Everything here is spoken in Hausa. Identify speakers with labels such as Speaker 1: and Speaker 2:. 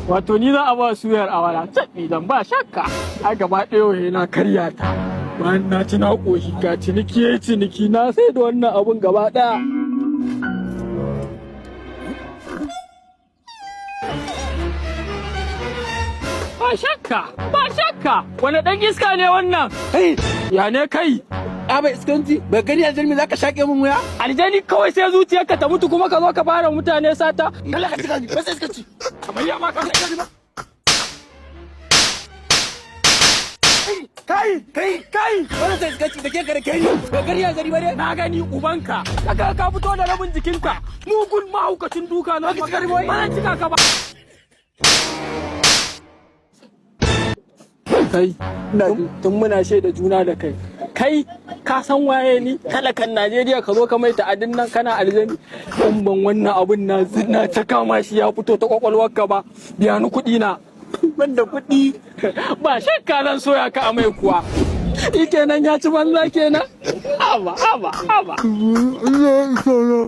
Speaker 1: Wato ni za a ba suyar awara taɓi dan ba shakka a gaba ɗaya na karya ta bayan na ci na ƙoshi ga ciniki ya ciniki na sai da wannan abun gaba ɗaya. Ba shakka wani ɗan iska ne wannan? Ya ne kai?
Speaker 2: Aba iskanci ba gani aljani za ka shaƙe min wuya?
Speaker 1: Aljani kawai sai zuciyarka ta mutu kuma ka zo ka fara mutane sata?
Speaker 2: Allah ka cika ni ba sai iskanci.
Speaker 1: Kamar ya ma ka sai ba.
Speaker 2: Kai wani sai iskanci da ke kare kai ne ba gani aljani ba ne?
Speaker 1: Na gani ubanka daga ka fito da rabin jikinka mugun mahaukacin duka na ba zan cika ka ba. Kai tun muna shaida juna da kai ka san waye ni talakan Najeriya ka zo ka mai ta'adin nan kana aljani in ban wannan abun na ta kama shi ya fito ta kwakwalwarka ba biya ni kuɗi na banda kuɗi ba shakka nan soya ka amai kuwa kenan ya ci banza kenan aba